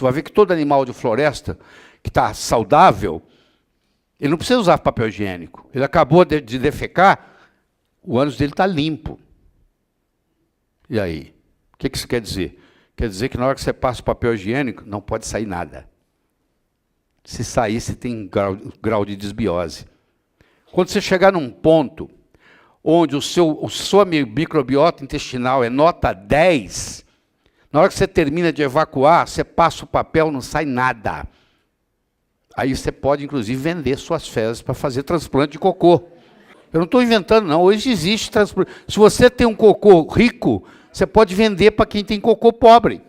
Você vai ver que todo animal de floresta que está saudável, ele não precisa usar papel higiênico. Ele acabou de defecar, o ânus dele está limpo. E aí? O que isso quer dizer? Quer dizer que na hora que você passa o papel higiênico, não pode sair nada. Se sair, você tem grau de desbiose. Quando você chegar num ponto onde sua microbiota intestinal é nota 10, na hora que você termina de evacuar, você passa o papel, não sai nada. Aí você pode, inclusive, vender suas fezes para fazer transplante de cocô. Eu não estou inventando, não. Hoje existe transplante. Se você tem um cocô rico, você pode vender para quem tem cocô pobre.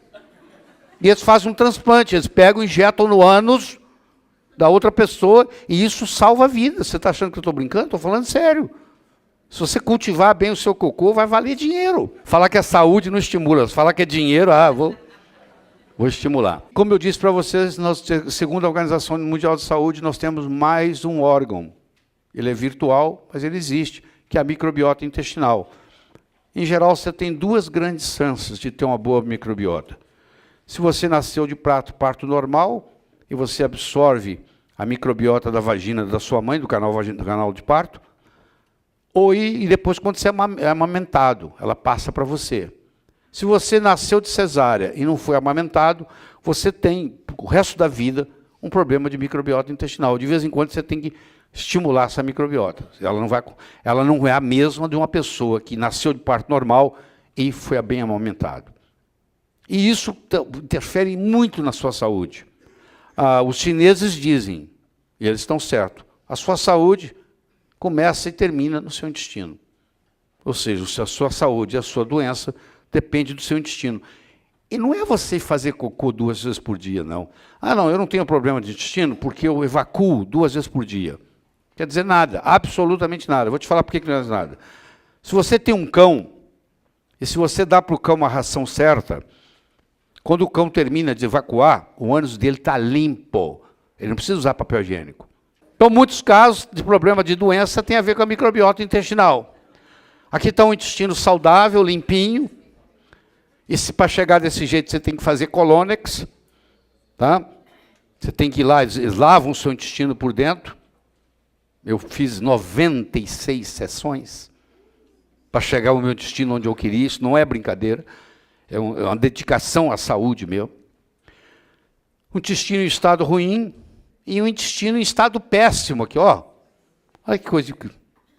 E eles fazem um transplante. Eles pegam e injetam no ânus da outra pessoa e isso salva a vida. Você está achando que eu estou brincando? Estou falando sério. Se você cultivar bem o seu cocô, vai valer dinheiro. Falar que é saúde não estimula. Falar que é dinheiro, vou estimular. Como eu disse para vocês, segundo a Organização Mundial de Saúde, nós temos mais um órgão. Ele é virtual, mas ele existe, que é a microbiota intestinal. Em geral, você tem duas grandes chances de ter uma boa microbiota. Se você nasceu de parto normal, e você absorve a microbiota da vagina da sua mãe, do canal de parto, e depois, quando você é amamentado, ela passa para você. Se você nasceu de cesárea e não foi amamentado, você tem, o resto da vida, um problema de microbiota intestinal. De vez em quando, você tem que estimular essa microbiota. Ela não é a mesma de uma pessoa que nasceu de parto normal e foi bem amamentado. E isso interfere muito na sua saúde. Os chineses dizem, e eles estão certos, a sua saúde começa e termina no seu intestino. Ou seja, a sua saúde e a sua doença depende do seu intestino. E não é você fazer cocô 2 vezes por dia, não. Não, eu não tenho problema de intestino porque eu evacuo 2 vezes por dia. Quer dizer nada, absolutamente nada. Vou te falar por que não é nada. Se você tem um cão, e se você dá para o cão uma ração certa, quando o cão termina de evacuar, o ânus dele está limpo. Ele não precisa usar papel higiênico. Então, muitos casos de problema de doença têm a ver com a microbiota intestinal. Aqui está um intestino saudável, limpinho. E se para chegar desse jeito você tem que fazer colônex, tá? Você tem que ir lá, eles lavam o seu intestino por dentro. Eu fiz 96 sessões para chegar ao meu intestino onde eu queria. Isso não é brincadeira. É uma dedicação à saúde meu. Um intestino em estado ruim e um intestino em estado péssimo aqui, ó. Olha que coisa,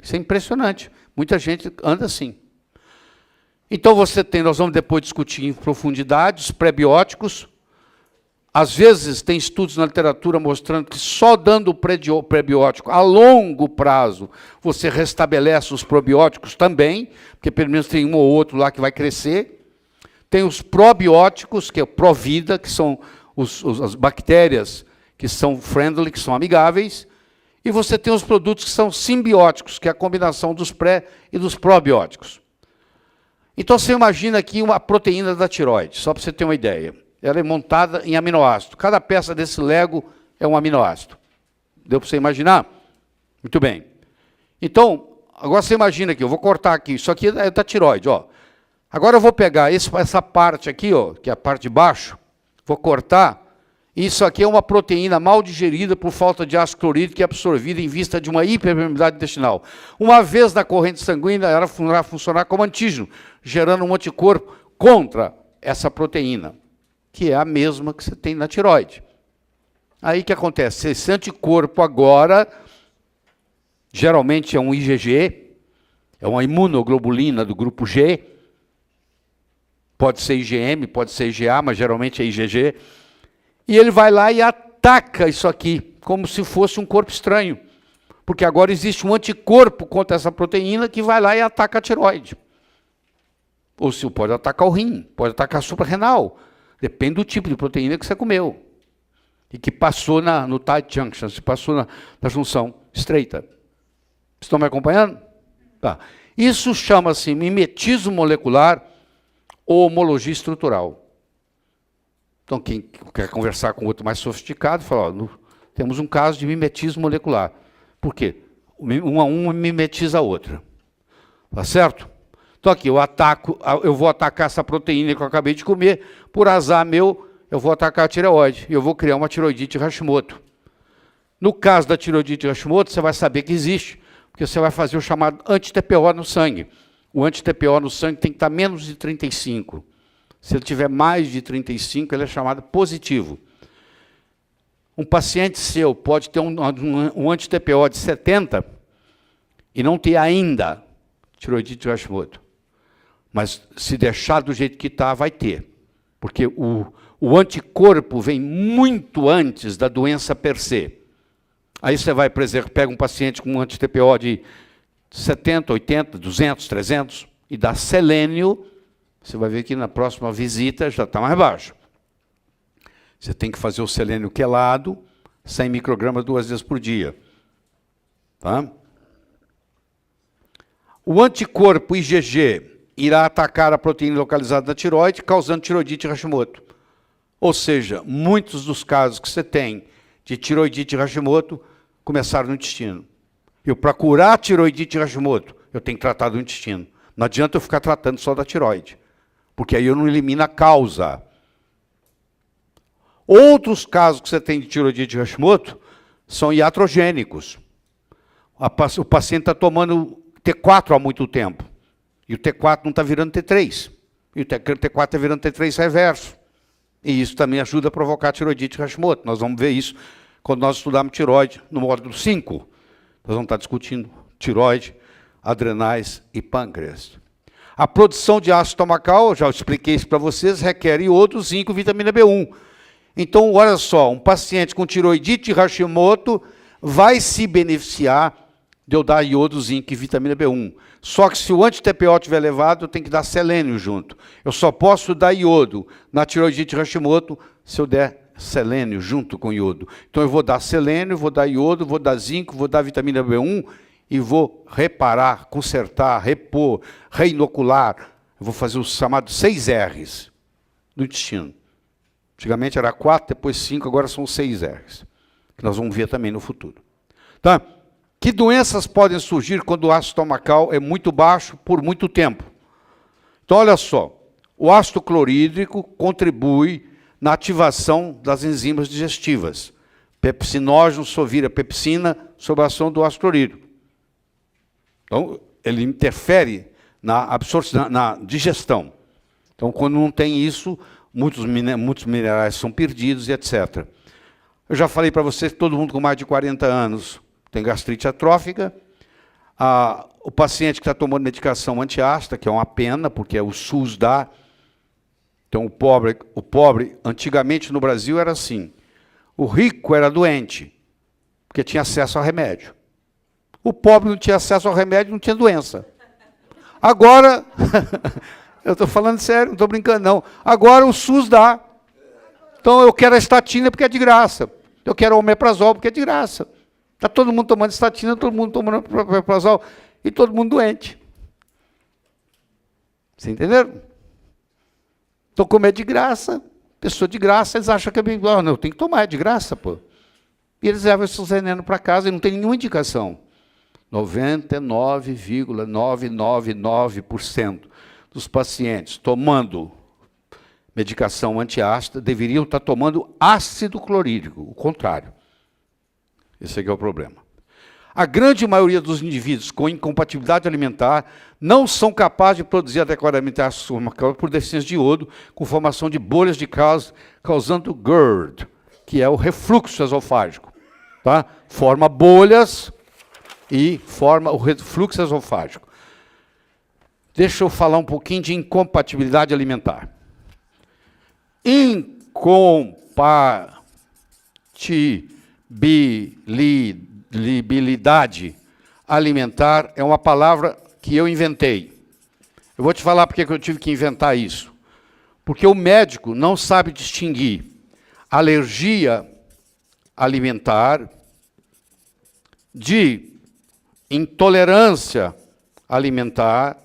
isso é impressionante. Muita gente anda assim. Então nós vamos depois discutir em profundidade os prebióticos. Às vezes tem estudos na literatura mostrando que só dando o prebiótico a longo prazo você restabelece os probióticos também, porque pelo menos tem um ou outro lá que vai crescer. Tem os probióticos, que é o Provida, que são as bactérias que são friendly, que são amigáveis. E você tem os produtos que são simbióticos, que é a combinação dos pré e dos probióticos. Então você imagina aqui uma proteína da tireoide, só para você ter uma ideia. Ela é montada em aminoácido. Cada peça desse Lego é um aminoácido. Deu para você imaginar? Muito bem. Então, agora você imagina aqui, eu vou cortar aqui, isso aqui é da tireoide, ó. Agora eu vou pegar essa parte aqui, ó, que é a parte de baixo, vou cortar. Isso aqui é uma proteína mal digerida por falta de ácido clorídrico e absorvida em vista de uma hiperpermeabilidade intestinal. Uma vez na corrente sanguínea, ela vai funcionar como antígeno, gerando um anticorpo contra essa proteína, que é a mesma que você tem na tireoide. Aí o que acontece? Esse anticorpo agora, geralmente é um IgG, é uma imunoglobulina do grupo G, pode ser IgM, pode ser IgA, mas geralmente é IgG. E ele vai lá e ataca isso aqui, como se fosse um corpo estranho. Porque agora existe um anticorpo contra essa proteína que vai lá e ataca a tireoide. Ou se pode atacar o rim, pode atacar a suprarrenal. Depende do tipo de proteína que você comeu. E que passou no tight junction, se passou na junção estreita. Estão me acompanhando? Tá. Isso chama-se mimetismo molecular ou homologia estrutural. Então, quem quer conversar com outro mais sofisticado, fala, ó, temos um caso de mimetismo molecular. Por quê? Uma mimetiza a outra. Tá certo? Então, aqui, eu vou atacar essa proteína que eu acabei de comer, por azar meu, eu vou atacar a tireoide e eu vou criar uma tiroidite Hashimoto. No caso da tiroidite Hashimoto, você vai saber que existe, porque você vai fazer o chamado anti-TPO no sangue. O anti-TPO no sangue tem que estar menos de 35. Se ele tiver mais de 35, ele é chamado positivo. Um paciente seu pode ter um anti-TPO de 70 e não ter ainda tiroidite Hashimoto. Mas se deixar do jeito que está, vai ter. Porque o anticorpo vem muito antes da doença per se. Aí você vai, por exemplo, pega um paciente com um anti-TPO de 70, 80, 200, 300 e dá selênio, você vai ver que na próxima visita já está mais baixo. Você tem que fazer o selênio quelado, 100 microgramas 2 vezes por dia. Tá? O anticorpo IgG irá atacar a proteína localizada na tireoide, causando tiroidite Hashimoto. Ou seja, muitos dos casos que você tem de tiroidite Hashimoto começaram no intestino. Eu, para curar a tiroidite Hashimoto, eu tenho que tratar do intestino. Não adianta eu ficar tratando só da tireoide, porque aí eu não elimino a causa. Outros casos que você tem de tiroidite Hashimoto são iatrogênicos. O paciente está tomando T4 há muito tempo, e o T4 não está virando T3, e o T4 está virando T3 reverso. E isso também ajuda a provocar a tiroidite Hashimoto. Nós vamos ver isso quando nós estudarmos tireoide no módulo 5. Nós vamos estar discutindo tireoide, adrenais e pâncreas. A produção de ácido estomacal, já expliquei isso para vocês, requer iodo, zinco, vitamina B1. Então, olha só, um paciente com tiroidite Hashimoto vai se beneficiar de eu dar iodo, zinco e vitamina B1. Só que se o anti-TPO estiver elevado, eu tenho que dar selênio junto. Eu só posso dar iodo na tiroidite Hashimoto se eu der selênio junto com iodo. Então eu vou dar selênio, vou dar iodo, vou dar zinco, vou dar vitamina B1 e vou reparar, consertar, repor, reinocular. Eu vou fazer os chamados 6 R's do intestino. Antigamente era 4, depois 5, agora são 6 R's, que nós vamos ver também no futuro. Tá? Que doenças podem surgir quando o ácido estomacal é muito baixo por muito tempo? Então, olha só, o ácido clorídrico contribui na ativação das enzimas digestivas. Pepsinógeno sovira pepsina sob a ação do ácido clorídrico. Então, ele interfere na absorção, na digestão. Então, quando não tem isso, muitos minerais são perdidos e etc. Eu já falei para vocês que todo mundo com mais de 40 anos tem gastrite atrófica. O paciente que está tomando medicação antiácida, que é uma pena, porque o SUS dá. Então, o pobre, antigamente no Brasil era assim. O rico era doente, porque tinha acesso ao remédio. O pobre não tinha acesso ao remédio, não tinha doença. Agora, eu estou falando sério, não estou brincando não. Agora o SUS dá. Então, eu quero a estatina porque é de graça. Eu quero o omeprazol porque é de graça. Está todo mundo tomando estatina, todo mundo tomando omeprazol e todo mundo doente. Vocês entenderam? Então, como é de graça, pessoa de graça, eles acham que é bem... não, tem que tomar, é de graça, pô. E eles levam esses venenos para casa e não tem nenhuma indicação. 99,999% dos pacientes tomando medicação antiácida deveriam estar tomando ácido clorídrico, o contrário. Esse aqui é o problema. A grande maioria dos indivíduos com incompatibilidade alimentar não são capazes de produzir adequadamente ácido estomacal por deficiência de iodo, com formação de bolhas de causando GERD, que é o refluxo esofágico. Tá? Forma bolhas e forma o refluxo esofágico. Deixa eu falar um pouquinho de incompatibilidade alimentar. Incompatibilidade alimentar é uma palavra que eu inventei. Eu vou te falar porque eu tive que inventar isso. Porque o médico não sabe distinguir alergia alimentar de intolerância alimentar,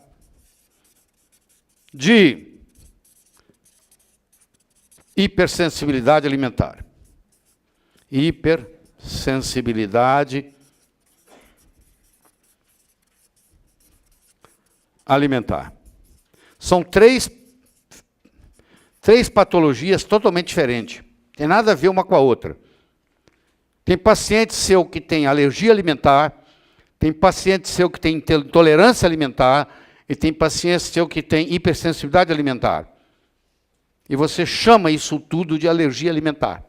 de hipersensibilidade alimentar. Hipersensibilidade alimentar. São três 3 patologias totalmente diferentes. Tem nada a ver uma com a outra. Tem paciente seu que tem alergia alimentar, tem paciente seu que tem intolerância alimentar, e tem paciente seu que tem hipersensibilidade alimentar. E você chama isso tudo de alergia alimentar.